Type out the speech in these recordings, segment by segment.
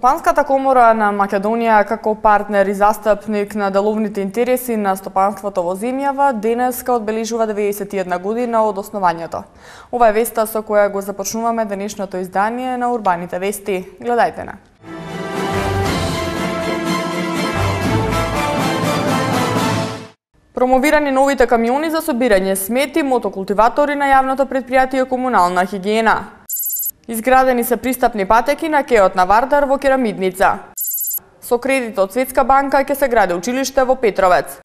Стопанската комора на Македонија како партнер и застапник на деловните интереси на стопанството во земјава денеска одбележува 91 година од основањето. Ова е веста со која го започнуваме денешното издание на Урбаните вести. Гледајте на. Промовирани новите камиони за собирање смети, мотокултиватори на јавното претпријатие Комунална хигиена. Изградени се пристапни патеки на кеот на Вардар во Керамидница. Со кредит од Светска банка ќе се гради училиште во Петровец.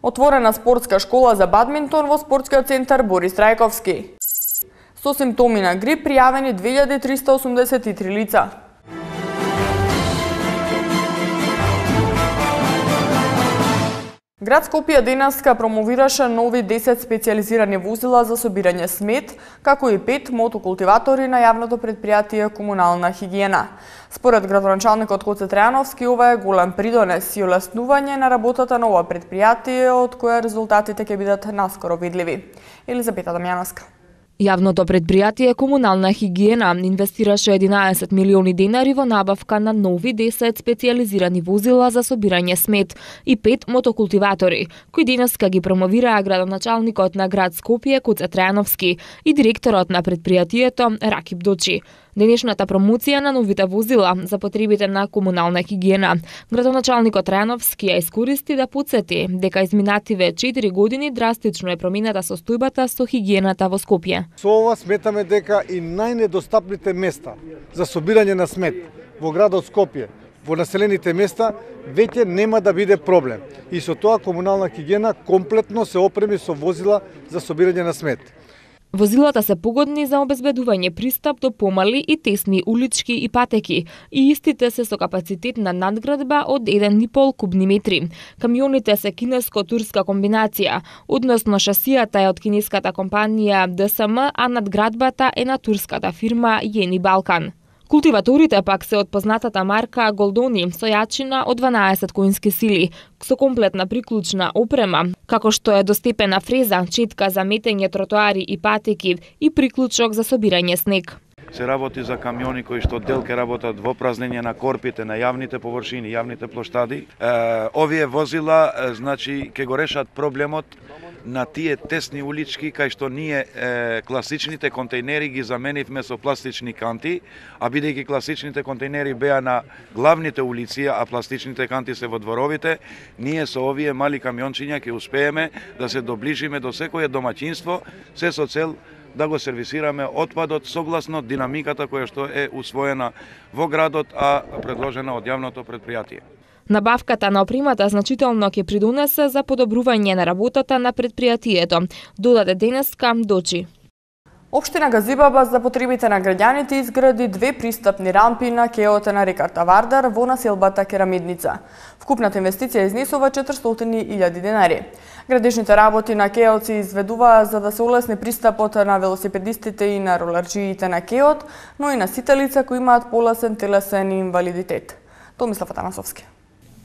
Отворена спортска школа за бадминтон во спортскиот центар Борис Трајковски. Со симптоми на грип пријавени 2383 лица. Град Скопје денеска промовираше нови 10 специјализирани возила за собирање смет, како и 5 мотокултиватори на јавното претпријатие Комунална хигиена. Според градоначалникот Гоце Трајановски, ова е голем придонес и олеснување на работата на ова претпријатие, од која резултатите ќе бидат наскоро видливи. Елизабета Дамјановска. Јавното претпријатие Комунална хигиена инвестираше 11 милиони денари во набавка на нови 10 специјализирани возила за собирање смет и 5 мотокултиватори, кои денеска ги промовираа градоначалникот на град Скопје Гоце Трајановски и директорот на претпријатието Ракип Дочи. Денешната промоција на новите возила за потребите на комунална хигиена, градоначалникот Трајановски ја искористи да потсети дека изминативе 4 години драстично е променета состојбата со хигиената во Скопје. Со ова сметаме дека и најнедостапните места за собирање на смет во градот Скопје, во населените места, веќе нема да биде проблем. И со тоа комунална хигиена комплетно се опреми со возила за собирање на смет. Возилата се погодни за обезбедување пристап до помали и тесни улички и патеки, и истите се со капацитет на надградба од 1,5 кубни метри. Камионите се кинеско-турска комбинација, односно шасијата е од кинеската компанија ДСМ, а надградбата е на турската фирма Јени Балкан. Култиваторите пак се од познатата марка Голдони со јачина од 12 коњски сили, со комплетна приклучна опрема, како што е достепена фреза, четка за метење тротоари и патеки и приклучок за собирање снег. Се работи за камиони кои што дел ке работат во празнење на корпите на јавните површини, јавните плоштади. Овие возила значи ќе го решат проблемот на тие тесни улички кај што ние класичните контейнери ги заменивме со пластични канти, а бидејќи класичните контейнери беа на главните улици, а пластичните канти се во дворовите, ние со овие мали камиончиња ќе успееме да се доближиме до секое домаќинство, се со цел да го сервисираме отпадот согласно динамиката која што е усвоена во градот, а предложена од јавното претпријатие. Набавката на опремата значително ќе придонесе за подобрување на работата на претпријатието, додаде денеска Дочи. Општина Газибаба за потребите на граѓаните изгради 2 пристапни рампи на кеота на реката Вардар во населбата Керамидница. Вкупната инвестиција изнесува 400.000 денари. Градежните работи на кеот се изведуваа за да се улесни пристапот на велосипедистите и на ролерџиите на кеот, но и на сите лица кои имаат полесен телесен инвалидитет. Томислав Атанасовски.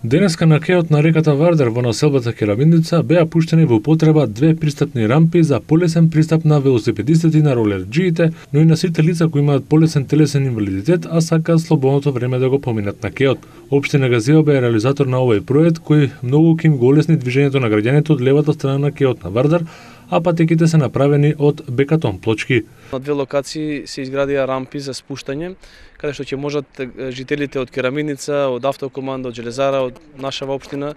Денеска на кеот на реката Вардар во населбата Керамидница беа пуштени во употреба 2 пристапни рампи за полесен пристап на велосипедистите и на ролерџиите, но и на сите лица кои имаат полесен телесен инвалидитет, а сакаат слободното време да го поминат на кеот. Општина Газибаба е реализатор на овој проект кој многу ќе им го олесни движењето на граѓаните од левата страна на кеот на Вардар, а патеките се направени од бекатон плочки. На 2 локации се изградија рампи за спуштање, каде што ќе можат жителите од Керамидница, од Автокоманда, од Железара, од нашава општина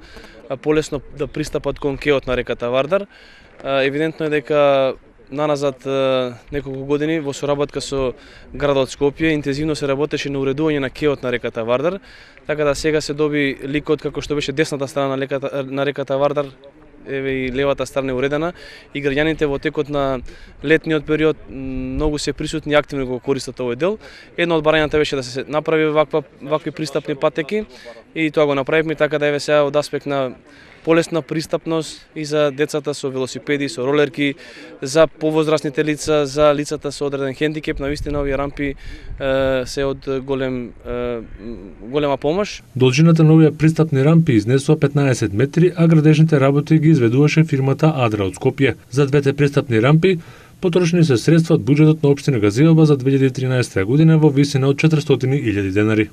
полесно да пристапат кон кеот на реката Вардар. Евидентно е дека наназад неколку години во соработка со градот Скопје интензивно се работеше на уредување на кеот на реката Вардар, така да сега се доби ликот како што беше десната страна на реката Вардар, еве и левата страна е уредена и граѓаните во текот на летниот период многу се присутни и активно го користат овој дел. Едно од барањата беше да се направи вакви пристапни патеки и тоа го направивме, така да еве сега од аспект на полесна пристапност и за децата со велосипеди, со ролерки, за повозрасните лица, за лицата со одреден хендикеп, навистина овие рампи се од голема помош. Должината на овие пристапни рампи изнесува 15 метри, а градежните работи ги изведуваше фирмата Адра од Скопје. За двете пристапни рампи потрошени се средства од буџетот на општина Газибаба за 2013 година во висина од 400.000 денари.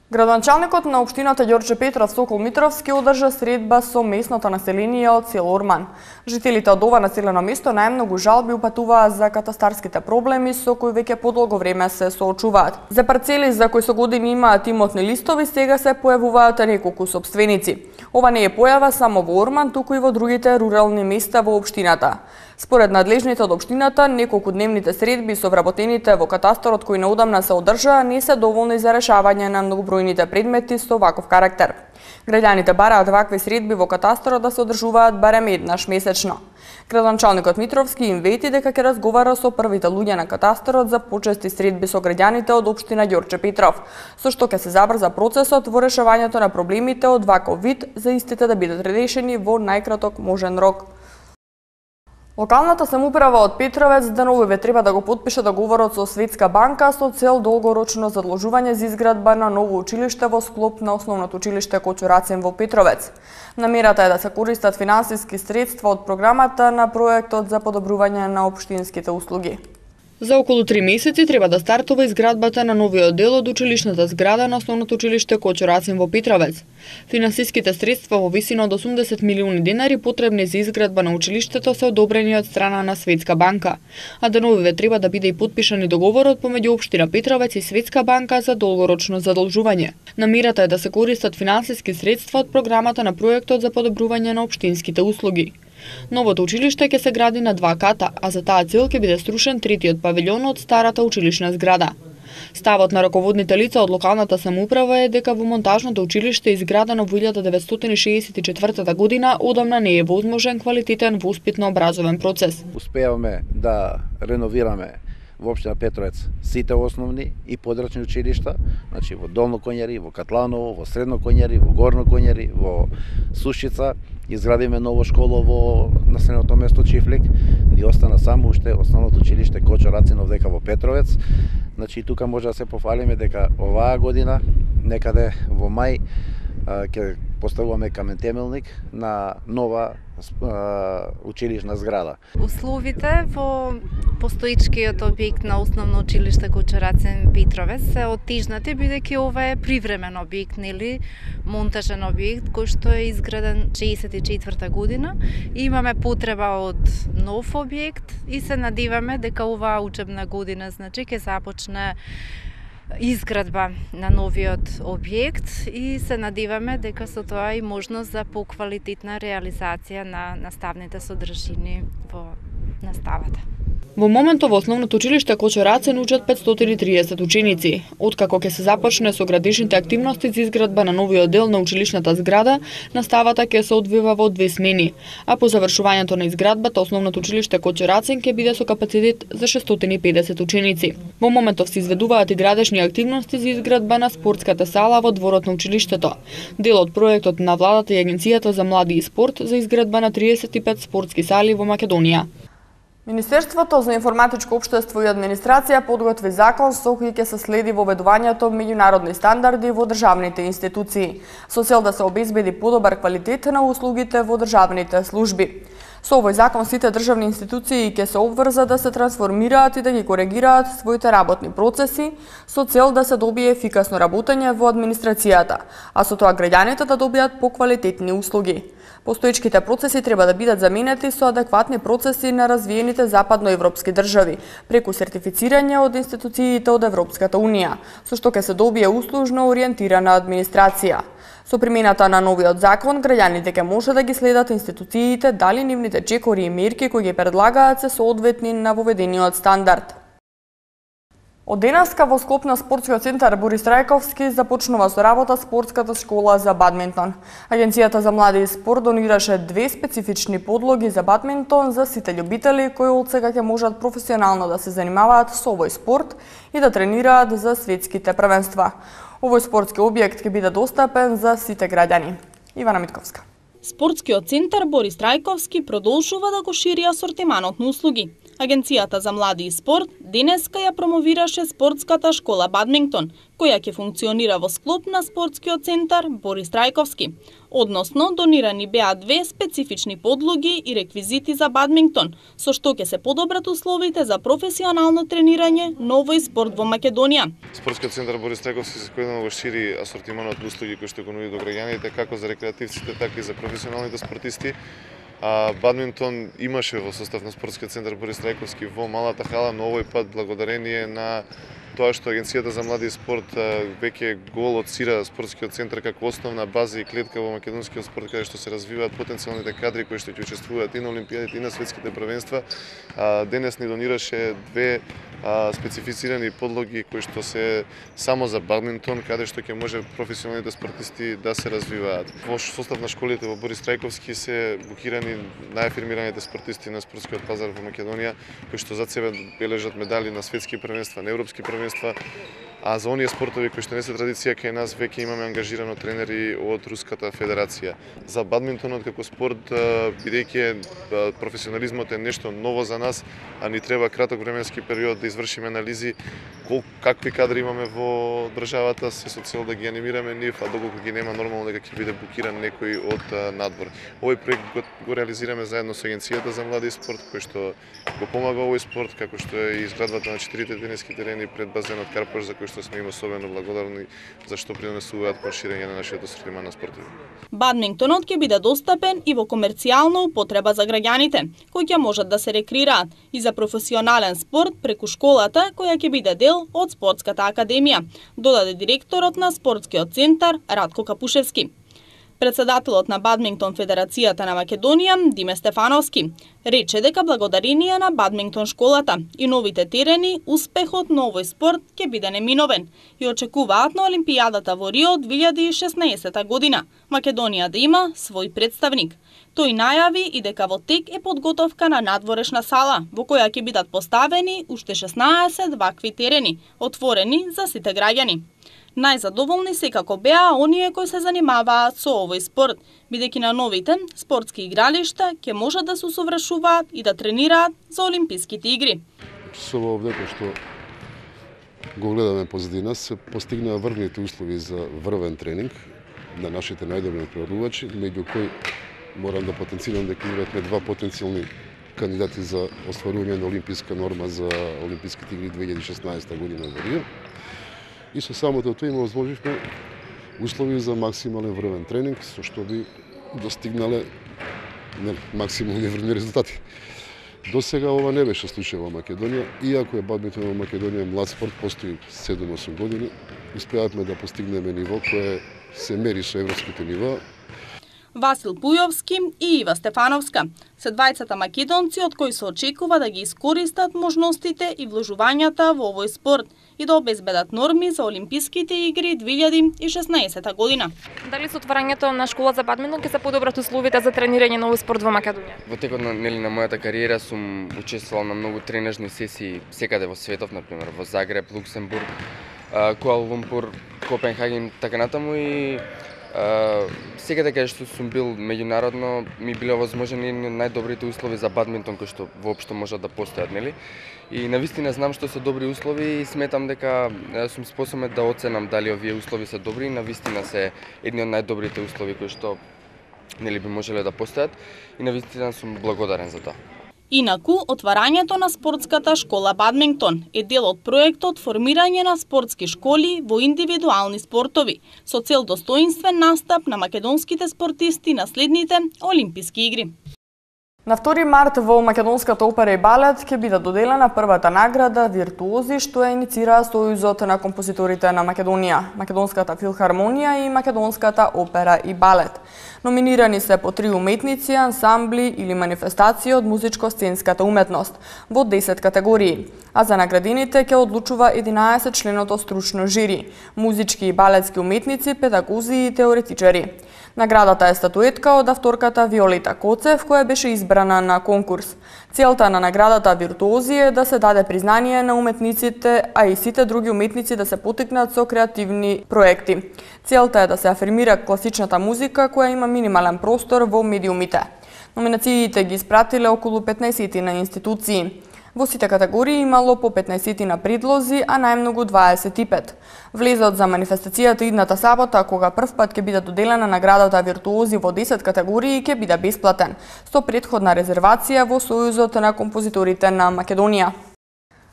Градоначалникот на општината Ѓорче Петров Сокол Митровски одржа средба со местното население од село Орман. Жителите од ова населено место најмногу жалби упатуваат за катастарските проблеми со кои веќе подолго време се соочуваат. За парцели за кои со години имаат имотни листови сега се појавуваат неколку сопственици. Ова не е појава само во Орман, туку и во другите рурални места во општината. Според надлежните од општината, неколку дневните средби со вработените во катастарот кои неодамна се одржаа не се доволни за решавање на многобројните предмети со ваков карактер. Граѓаните бараат вакви средби во катастарот да се одржуваат барем еднаш месечно. Градоначалникот Митровски им вети дека ќе разговара со првите луѓе на катастарот за почести средби со граѓаните од општина Ѓорче Петров, со што ќе се забрза процесот во решавањето на проблемите од ваков вид за истите да бидат решени во најкраток можен рок. Локалната самоуправа од Петровец деновиве треба да го подпише договорот со Светска банка со цел долгорочно задолжување за изградба на ново училиште во склоп на основното училиште Кочо Рацин во Петровец. Намерата е да се користат финансиски средства од програмата на проектот за подобрување на општинските услуги. За околу 3 месеци треба да стартува изградбата на новиот дел од училишната зграда на основното училиште Кочо Рацин во Петровец. Финансиските средства во висина од 80 милиони денари потребни за изградба на училиштето се одобрени од страна на Светска банка, а деновиве треба да биде и подпишан и договорот помеѓу општина Петровец и Светска банка за долгорочно задолжување. Намерата е да се користат финансиски средства од програмата на проектот за подобрување на општинските услуги. Новото училиште ќе се гради на 2 ката, а за таа цел ќе биде струшен третиот павилјон од старата училишна зграда. Ставот на раководните лица од локалната самоуправа е дека во монтажното училиште изградено во 1964 година одамна не е возможен квалитетен воспитно-образовен процес. Успеавме да реновираме во општина Петровец сите основни и подрачни училишта, значи во Долно Коњари, во Катланово, во Средно Коњари, во Горно Коњари, во Сушица, изградиме ново школо во населеното место Чифлик, ни остана само уште основното училиште Кочо Рацин овдека во Петровец. Значи тука може да се пофалиме дека оваа година некаде во мај ќе поставуваме камен темелник на нова училишна зграда. Условите во постоичкиот објект на основно училиште Кочо Рацин Петровец се оттежнати бидејќи ова е привремен објект, нели, монтажен објект кој што е изграден 64 година и имаме потреба од нов објект и се надеваме дека оваа учебна година значи ќе започне изградба на новиот објект и се надеваме дека со тоа и можност за поквалитетна реализација на наставните содржини во наставата. Во моментот во основното училиште Кочо Рацин учат 530 ученици. Откако ќе се започне со градишните активности за изградба на новиот дел на училишната зграда, наставата ќе се одвива во 2 смени, а по завршувањето на изградбата основното училиште Кочо Рацин ќе биде со капацитет за 650 ученици. Во моментов се изведуваат и градешни активности за изградба на спортската сала во дворот на училиштето. Дел од проектот на владата и Агенцијата за млади и спорт за изградба на 35 спортски сали во Македонија. Министерството за информатичко општество и администрација подготви закон со кој ќе се следи воведувањето меѓународни стандарди во државните институции, со цел да се обезбеди подобар квалитет на услугите во државните служби. Со овој закон сите државни институции ќе се обврзат да се трансформираат и да ги коригираат своите работни процеси со цел да се добие ефикасно работење во администрацијата, а со тоа граѓаните да добијат поквалитетни услуги. Постоечките процеси треба да бидат заменети со адекватни процеси на развиените западноевропски држави, преку сертифицирање од институциите од Европската Унија, со што ќе се добие услужно ориентирана администрација. Со примената на новиот закон, граѓаните ќе може да ги следат институциите дали нивните чекори и мерки кои ги предлагаат се соодветни на воведениот стандард. Од денеска во склоп на спортскиот центар Борис Трајковски започнува со работа спортската школа за бадминтон. Агенцијата за млади и спорт донираше 2 специфични подлоги за бадминтон за сите љубители кои од сега ќе можат професионално да се занимаваат со овој спорт и да тренираат за светските првенства. Овој спортски објект ќе биде достапен за сите граѓани. Ивана Митковска. Спортскиот центар Борис Трајковски продолжува да го шири асортиманот на услуги. Агенцијата за млади и спорт денеска ја промовираше спортската школа бадминтон, која ќе функционира во склоп на спортскиот центар Борис Трајковски. Односно, донирани беа 2 специфични подлоги и реквизити за бадминтон, со што ќе се подобрат условите за професионално тренирање на овој спорт во Македонија. Спортскиот центар Борис Трајковски се кој го шири асортиманот услуги кои што го нуди до граѓаните, како за рекреативците, така и за професионалните спортисти. Бадминтон имаше во состав на спортскиот центар Борис Трајковски во малата хала, но овој пат благодарение на тоа што Агенцијата за млади и спорт веќе го лоцира спортскиот центар како основна база и клетка во македонскиот спорт, каде што се развиваат потенцијалните кадри кои што ќе учествуваат и на олимпијадите и на светските првенства. Денес ни донираше 2 специфицирани подлоги кои што се само за бадминтон, каде што ќе може професионалните спортисти да се развиваат. Во состав на школите во Борис Трајковски се букирани најафирмираните спортисти на спортскиот пазар во Македонија, кои што зад себе бележат медали на светски првенства, на европски првенства. А за оние спортови кои што не се традиција кај нас, веќе имаме ангажирано тренери од Руската федерација. За бадминтонот како спорт, бидејќи професионализмот е нешто ново за нас, а ни треба краток временски период да извршиме анализи какви кадри имаме во државата, се со цел да ги анимираме нив, а доколку ги нема, нормално дека ќе биде букиран некој од надвор. Овој проект го реализираме заедно со Агенцијата за млади и спорт, кој што го помага овој спорт, како што е изградбата на 4 тениски терени пред базенот Карпош, за кој што сме им особено благодарни за што принесуваат кон ширење на нашиот асортиман на спортови. Бадминтонот ќе биде достапен и во комерцијална употреба за граѓаните, кои ќе можат да се рекреираат и за професионален спорт преку школата, која ќе биде дел од Спортската академија, додаде директорот на спортскиот центар Радко Капушевски. Председателот на Бадминтон Федерацијата на Македонија, Диме Стефановски, рече дека благодарение на бадминтон школата и новите терени, успехот на овој спорт ќе биде неминовен и очекуваат на Олимпијадата во Рио 2016 година Македонија да има свој представник. Тој најави и дека во тек е подготовка на надворешна сала, во која ќе бидат поставени уште 16 вакви терени, отворени за сите граѓани. Најзадоволни секако беа оние кои се занимаваат со овој спорт, бидејќи на новите спортски игралишта ќе можат да се усовршуваат и да тренираат за Олимписките игри. Со овде кој што го гледаме позади нас, се постигнаа врвните услови за врвен тренинг на нашите најдобри преводувачи, меѓу кои морам да потенцирам дека имаме 2 потенцијални кандидати за остварување на олимписка норма за Олимписките игри 2016 година во Рио. И со самото тоа им возможивме услови за максимален врвен тренинг, со што би достигнале максимални врвни резултати. До сега ова не беше случај во Македонија, иако е бадминтон во Македонија млад спорт, постои 7-8 години, успеавме да постигнеме ниво кое се мери со европските нива. Васил Пујовски и Ива Стефановска се двајцата македонци од кои се очекува да ги искористат можностите и вложувањата во овој спорт и да обезбедат норми за Олимписките игри 2016 година. Дали со отварањето на школа за бадминтон ќе се подобрат условите за тренирање на овој спорт во Македонија? Во текот на мојата кариера сум учествувал на многу тренажни сесии секаде во светот, например во Загреб, Луксембург, Куала Лумпур, Копенхаген, така натаму и секаде каде што сум бил меѓународно ми биле возможни најдобрите услови за бадминтон кои што воопшто можат да постојат, нели? И навистина знам што се добри услови и сметам дека сум способен да оценам дали овие услови се добри и навистина се едни од најдобрите услови кои што нели би можеле да постојат и навистина сум благодарен за тоа. Инаку, отварањето на спортската школа бадминтон е дел од проектот формирање на спортски школи во индивидуални спортови, со цел достоинствен настап на македонските спортисти на следните Олимписки игри. На 2 март во Македонската опера и балет ќе биде доделена првата награда Виртуози, што ја иницира Сојузот на композиторите на Македонија, Македонската филхармонија и Македонската опера и балет. Номинирани се по 3 уметници, ансамбли или манифестации од музичко-сценската уметност во 10 категории, а за наградените ќе одлучува 11 членото стручно жири, музички и балетски уметници, педагози и теоретичари. Наградата е статуетка од авторката Виолета Коцев, која беше избрана на конкурс. Целта на наградата Виртуози е да се даде признание на уметниците, а и сите други уметници да се потикнат со креативни проекти. Целта е да се афирмира класичната музика која има минимален простор во медиумите. Номинациите ги испратиле околу 15 на институции. Во сите категории имало по 15 на предлози, а најмногу 25. Влезот за манифестацијата идната сабота, кога првпат ќе биде доделена наградата Виртуози во 10 категории, ќе биде бесплатен, со претходна резервација во Сојузот на композиторите на Македонија.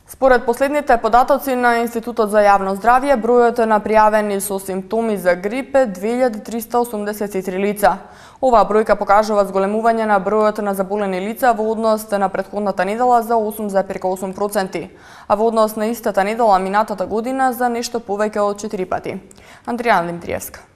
Според последните податоци на Институтот за јавно здравје, бројот на пријавени со симптоми за грип е 2383 лица. Оваа бројка покажува зголемување на бројот на заболени лица во однос на претходната недела за 8,8%, а во однос на истата недела минатата година за нешто повеќе од 4 пати. Андријана Димтриевска.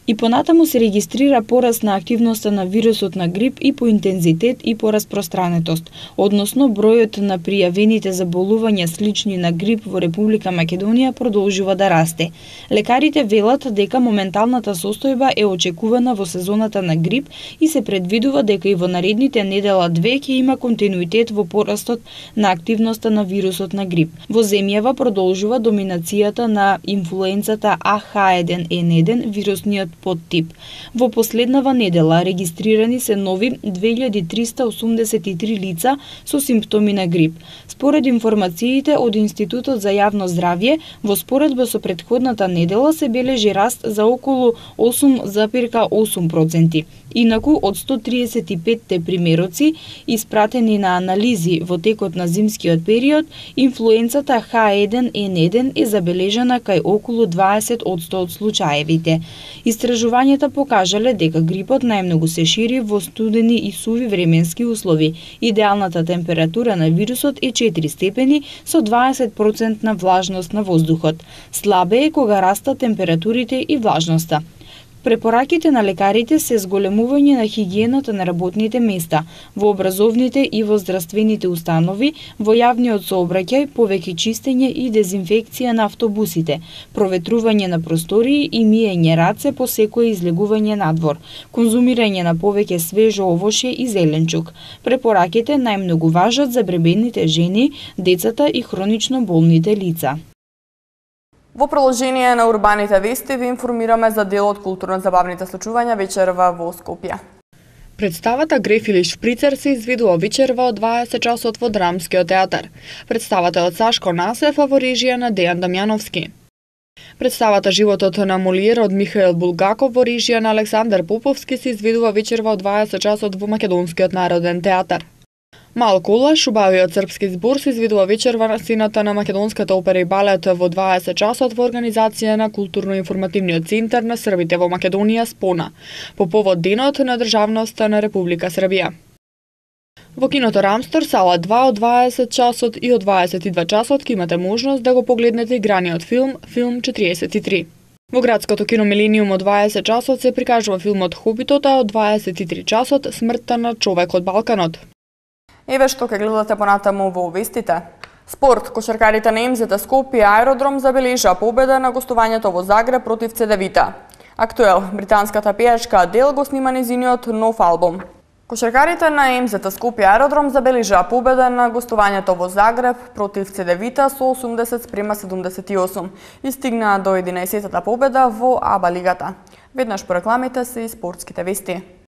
И понатаму се регистрира пораст на активноста на вирусот на грип и по интензитет и по распространетост, односно бројот на пријавените заболувања слични на грип во Република Македонија продолжува да расте. Лекарите велат дека моменталната состојба е очекувана во сезоната на грип и се предвидува дека и во наредните недела-две ќе има континуитет во порастот на активноста на вирусот на грип. Во земјава продолжува доминацијата на инфлуенцата AH1N1, вирусниот подтип. Во последнава недела регистрирани се нови 2383 лица со симптоми на грип. Според информациите од Институтот за јавно здравје, во споредба со претходната недела се бележи раст за околу 8,8%. Инаку, од 135 примероци испратени на анализи во текот на зимскиот период, инфлуенцата H1N1 е забележана кај околу 20% од случаевите. Истражувањата покажале дека грипот најмногу се шири во студени и суви временски услови. Идеалната температура на вирусот е 4 степени со 20% на влажност на воздухот. Слабе е кога растат температурите и влажноста. Препораките на лекарите се зголемување на хигиената на работните места, во образовните и во здравствените установи, во јавниот сообраќај, повеќе чистење и дезинфекција на автобусите, проветрување на простории и миење раце по секое излегување надвор, конзумирање на повеќе свежо овошје и зеленчук. Препораките најмногу важат за бребените жени, децата и хронично болните лица. Во продолжение на урбаните вести ви информираме за дел од културно-забавните случувања вечерва во Скопје. Представата Греф или Шприцер се изведува вечерва од 20 часот во Драмскиот театар. Представата е од Сашко Насев, а во режија на Дејан Дамјановски. Представата Животот на Молиер од Михаел Булгаков во режија на Александар Поповски се изведува вечерва од 20 часот во Македонскиот народен театар. Мал Колаш, убавиот српски збор, се изведува вечерва на сцената на Македонската опера и балет во 20 часот во организација на Културно-информативниот центар на Србите во Македонија СПОНА, по повод Денот на државноста на Република Србија. Во киното Рамстор, сала 2 од 20 часот и од 22 часот ќе имате можност да го погледнете играниот филм 43. Во градското кино Милениум од 20 часот се прикажува филмот Хобитот, а од 23 часот Смртта на човек од Балканот. Еве што ќе гледате понатаму во вестите. Спорт, кошаркарите на МЗТ Скопје Аеродром забележа победа на гостувањето во Загреб против Цедевита. Актуел, британската пејачка Адел го снима незиниот нов албум. Кошаркарите на МЗТ Скопје Аеродром забележа победа на гостувањето во Загреб против Цедевита со 80-78 и стигнаа до 11-та победа во АБА лигата. Веднаш по рекламите се и спортските вести.